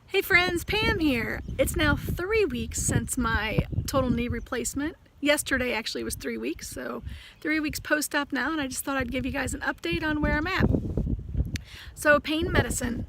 Hey friends, Pam here. It's now 3 weeks since my total knee replacement. Yesterday actually was 3 weeks, so 3 weeks post-op now, and I just thought I'd give you guys an update on where I'm at. So pain medicine.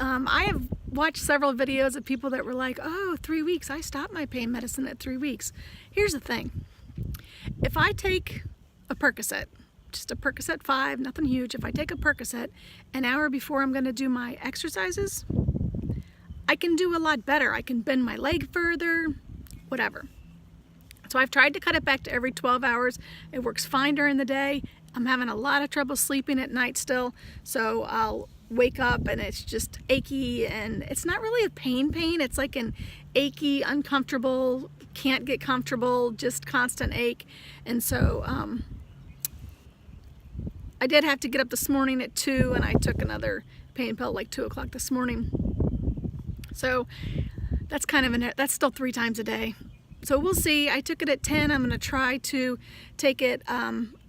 I have watched several videos of people that were like, oh, 3 weeks, I stopped my pain medicine at 3 weeks. Here's the thing. If I take a Percocet, just a Percocet 5, nothing huge, if I take a Percocet an hour before I'm going to do my exercises, I can do a lot better. I can bend my leg further, whatever. So I've tried to cut it back to every 12 hours. It works fine during the day. I'm having a lot of trouble sleeping at night still, so I'll wake up and it's just achy, and it's not really a pain, it's like an achy, uncomfortable, can't get comfortable, just constant ache. And so I did have to get up this morning at 2, and I took another pain pill like 2 o'clock this morning. So that's kind of that's still 3 times a day. So we'll see. I took it at 10. I'm going to try to take it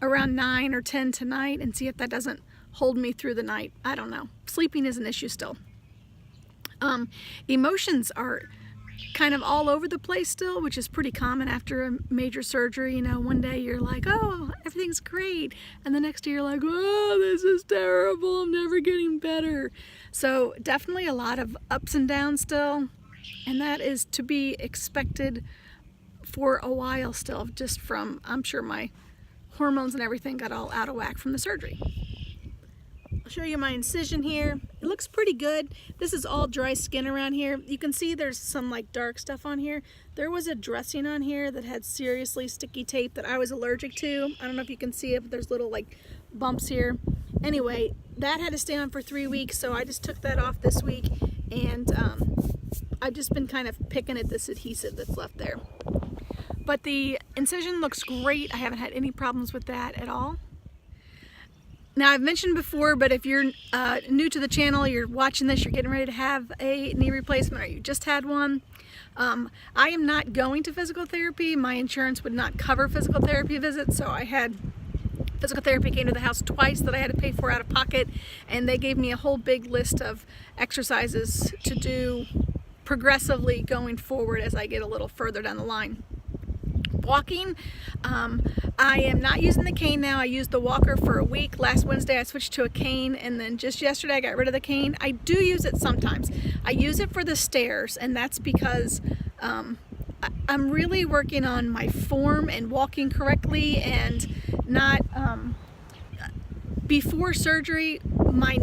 around 9 or 10 tonight and see if that doesn't hold me through the night. I don't know. Sleeping is an issue still. Emotions are kind of all over the place still, which is pretty common after a major surgery. You know, one day you're like, oh, everything's great, and the next day you're like, oh, this is terrible, I'm never getting better. So definitely a lot of ups and downs still, and that is to be expected for a while still, just from, I'm sure my hormones and everything got all out of whack from the surgery. I'll show you my incision here. It looks pretty good. This is all dry skin around here. You can see there's some like dark stuff on here. There was a dressing on here that had seriously sticky tape that I was allergic to. I don't know if you can see it, but there's little like bumps here. Anyway, that had to stay on for 3 weeks, so I just took that off this week, and I've just been kind of picking at this adhesive that's left there. But the incision looks great. I haven't had any problems with that at all. Now, I've mentioned before, but if you're new to the channel, you're watching this, you're getting ready to have a knee replacement, or you just had one, I am not going to physical therapy. My insurance would not cover physical therapy visits, so I had physical therapy came to the house twice that I had to pay for out of pocket, and they gave me a whole big list of exercises to do progressively going forward as I get a little further down the line. Walking, I am not using the cane now. I used the walker for a week. Last Wednesday I switched to a cane, and then just yesterday I got rid of the cane. I do use it sometimes. I use it for the stairs, and that's because I'm really working on my form and walking correctly, and not before surgery my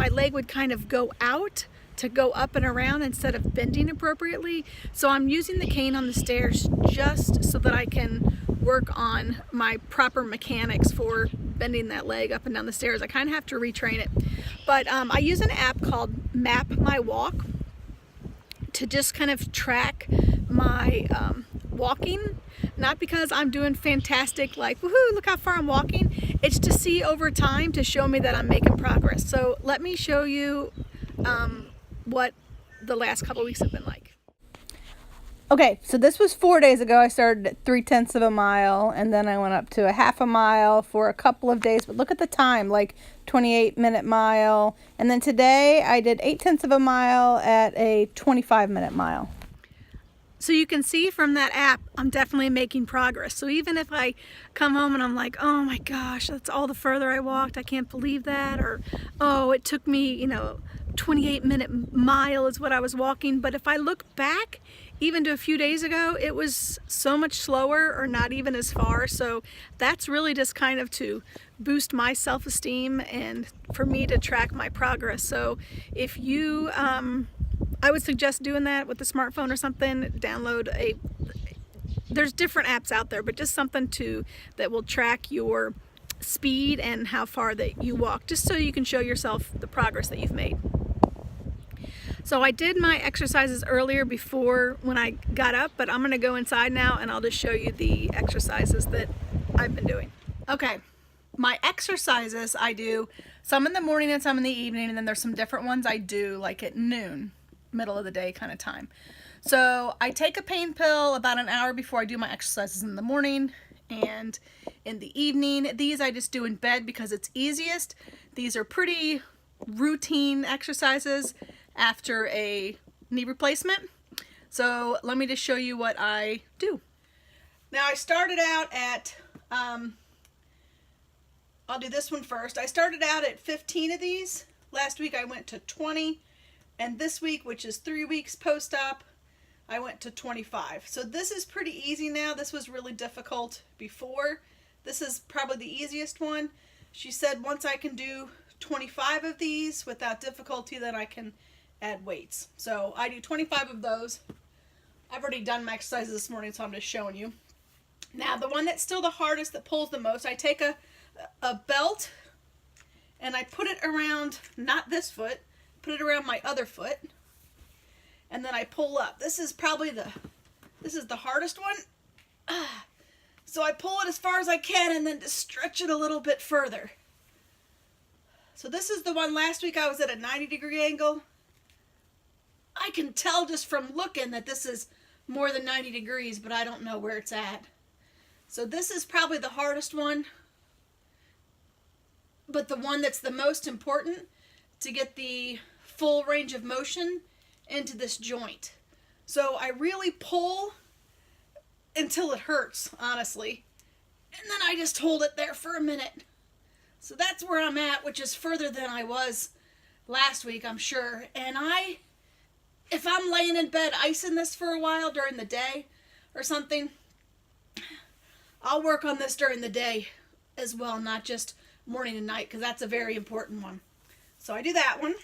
leg would kind of go out to go up and around instead of bending appropriately. So I'm using the cane on the stairs just so that I can work on my proper mechanics for bending that leg up and down the stairs. I kind of have to retrain it. But I use an app called Map My Walk to just kind of track my walking. Not because I'm doing fantastic, like, woohoo, look how far I'm walking. It's to see over time, to show me that I'm making progress. So let me show you what the last couple weeks have been like. Okay, so this was 4 days ago. I started at 3/10 of a mile, and then I went up to a half a mile for a couple of days. But look at the time, like 28-minute mile. And then today I did 8/10 of a mile at a 25-minute mile. So you can see from that app, I'm definitely making progress. So even if I come home and I'm like, oh my gosh, that's all the further I walked, I can't believe that, or oh, it took me, 28-minute mile is what I was walking. But if I look back, even to a few days ago, it was so much slower, or not even as far. So that's really just kind of to boost my self-esteem and for me to track my progress. So if you, I would suggest doing that with a smartphone or something. Download there's different apps out there, but just something that will track your speed and how far that you walk, just so you can show yourself the progress that you've made. So I did my exercises earlier before when I got up, but I'm going to go inside now and I'll just show you the exercises that I've been doing. Okay, my exercises, I do some in the morning and some in the evening, and then there's some different ones I do like at noon, middle of the day kind of time. So I take a pain pill about an hour before I do my exercises in the morning, and in the evening, these I just do in bed because it's easiest. These are pretty routine exercises after a knee replacement. So let me just show you what I do. Now I started out at, I'll do this one first. I started out at 15 of these. Last week I went to 20, and this week, which is 3 weeks post-op, I went to 25. So this is pretty easy now. This was really difficult before. This is probably the easiest one. She said once I can do 25 of these without difficulty, then I can add weights. So I do 25 of those. I've already done my exercises this morning, so I'm just showing you. Now the one that's still the hardest, that pulls the most, I take a belt and I put it around, not this foot, put it around my other foot, and then I pull up. This is probably the hardest one. So I pull it as far as I can and then just stretch it a little bit further. So this is the one last week I was at a 90-degree angle. I can tell just from looking that this is more than 90 degrees, but I don't know where it's at. So this is probably the hardest one, but the one that's the most important to get the full range of motion into this joint. So I really pull until it hurts, honestly. And then I just hold it there for a minute. So that's where I'm at, which is further than I was last week, I'm sure. And if I'm laying in bed icing this for a while during the day or something, I'll work on this during the day as well, not just morning and night, because that's a very important one. So I do that one.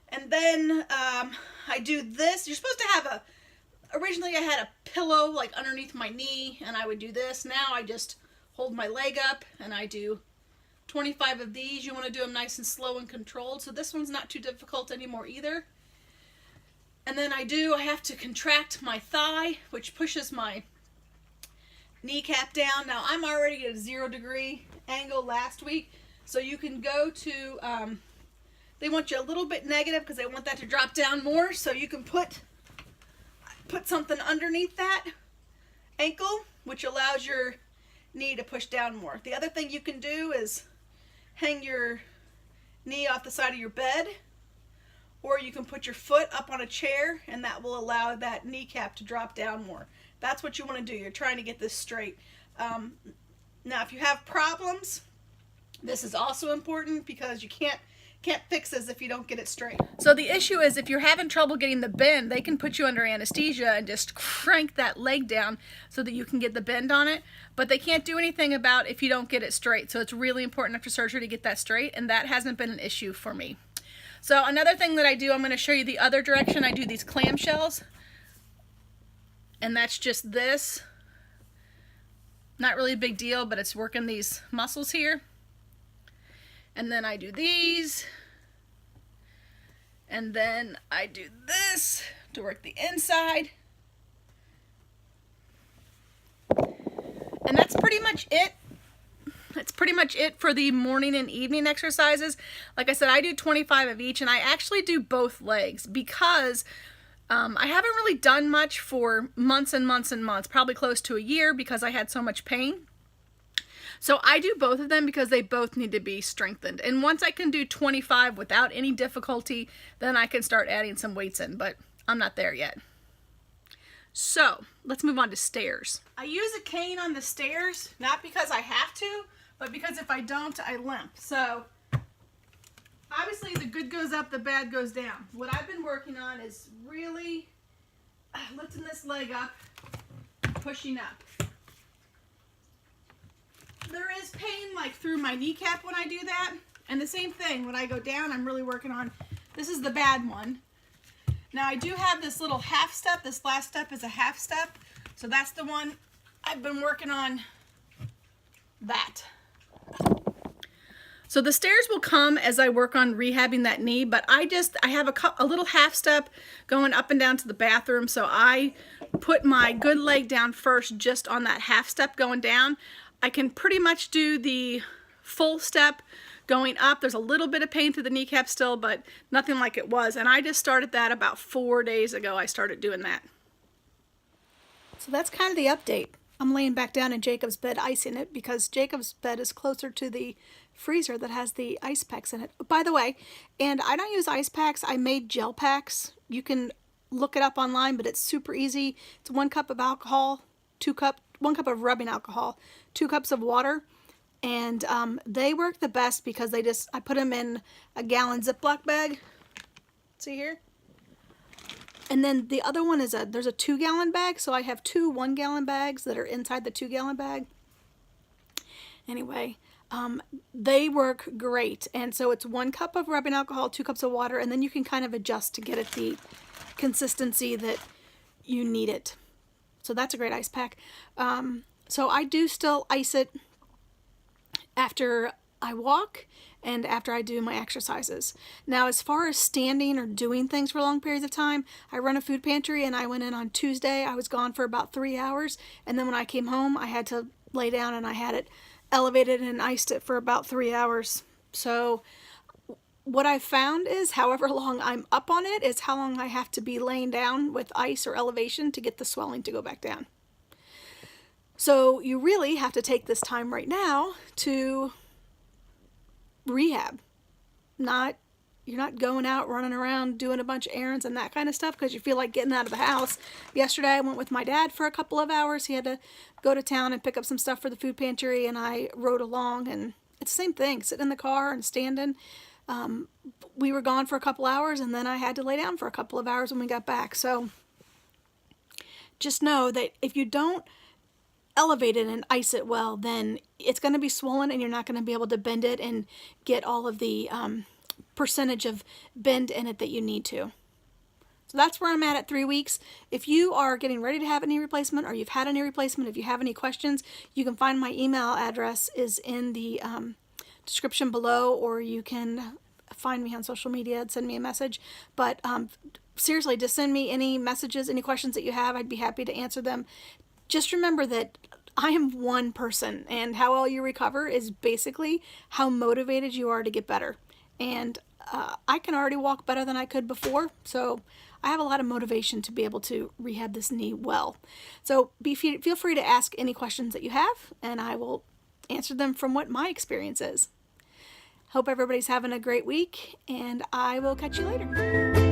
And then I do this. You're supposed to have originally I had a pillow like underneath my knee, and I would do this. Now I just hold my leg up and I do 25 of these. You want to do them nice and slow and controlled. So this one's not too difficult anymore either. And then I have to contract my thigh, which pushes my kneecap down. Now I'm already at a 0-degree angle last week, so you can go to, they want you a little bit negative because they want that to drop down more, so you can put something underneath that ankle, which allows your knee to push down more. The other thing you can do is hang your knee off the side of your bed, or you can put your foot up on a chair, and that will allow that kneecap to drop down more. That's what you want to do. You're trying to get this straight. Now, if you have problems, this is also important, because you can't fix this if you don't get it straight. So the issue is, if you're having trouble getting the bend, they can put you under anesthesia and just crank that leg down so that you can get the bend on it. But they can't do anything about if you don't get it straight. So it's really important after surgery to get that straight, and that hasn't been an issue for me. So another thing that I do, I'm going to show you the other direction. I do these clamshells, and that's just this. Not really a big deal, but it's working these muscles here. And then I do these, and then I do this to work the inside. And that's pretty much it. That's pretty much it for the morning and evening exercises. Like I said, I do 25 of each, and I actually do both legs because I haven't really done much for months and months and months, probably close to a year, because I had so much pain. So I do both of them because they both need to be strengthened. And once I can do 25 without any difficulty, then I can start adding some weights in, but I'm not there yet. So let's move on to stairs. I use a cane on the stairs, not because I have to, but because if I don't, I limp. So obviously the good goes up, the bad goes down. What I've been working on is really lifting this leg up, pushing up. There is pain like through my kneecap when I do that. And the same thing, when I go down, I'm really working on, this is the bad one. Now I do have this little half step. This last step is a half step. So that's the one I've been working on, that. So the stairs will come as I work on rehabbing that knee, but I have a little half step going up and down to the bathroom. So I put my good leg down first, just on that half step going down. I can pretty much do the full step going up. There's a little bit of pain through the kneecap still, but nothing like it was. And I just started that about 4 days ago. I started doing that. So that's kind of the update. I'm laying back down in Jacob's bed, icing it, because Jacob's bed is closer to the freezer that has the ice packs in it. By the way, and I don't use ice packs. I made gel packs You can look it up online, but it's super easy. It's 1 cup of alcohol, 1 cup of rubbing alcohol, 2 cups of water. And they work the best because I put them in a gallon Ziploc bag. See here? And then the other one is there's a 2-gallon bag. So I have 2 1-gallon bags that are inside the 2-gallon bag. Anyway, they work great. And so it's 1 cup of rubbing alcohol, 2 cups of water, and then you can kind of adjust to get it the consistency that you need it. So that's a great ice pack. So I do still ice it after I walk and after I do my exercises. Now, as far as standing or doing things for long periods of time, I run a food pantry, and I went in on Tuesday. I was gone for about 3 hours, and then when I came home, I had to lay down, and I had it elevated and iced it for about 3 hours. So what I've found is however long I'm up on it is how long I have to be laying down with ice or elevation to get the swelling to go back down. So you really have to take this time right now to rehab. You're not going out running around doing a bunch of errands and that kind of stuff because you feel like getting out of the house. Yesterday I went with my dad for a couple of hours. He had to go to town and pick up some stuff for the food pantry, and I rode along, and it's the same thing, sitting in the car and standing. We were gone for a couple hours, and then I had to lay down for a couple of hours when we got back. So just know that if you don't elevate it and ice it well, then it's going to be swollen, and you're not going to be able to bend it and get all of the percentage of bend in it that you need to. So that's where I'm at 3 weeks. If you are getting ready to have a knee replacement, or you've had a knee replacement, if you have any questions, you can find my email address is in the description below, or you can find me on social media and send me a message. But seriously, just send me any messages, any questions that you have. I'd be happy to answer them. Just remember that I am one person, and how well you recover is basically how motivated you are to get better. And I can already walk better than I could before, so I have a lot of motivation to be able to rehab this knee well. So feel free to ask any questions that you have, and I will answer them from what my experience is. Hope everybody's having a great week, and I will catch you later.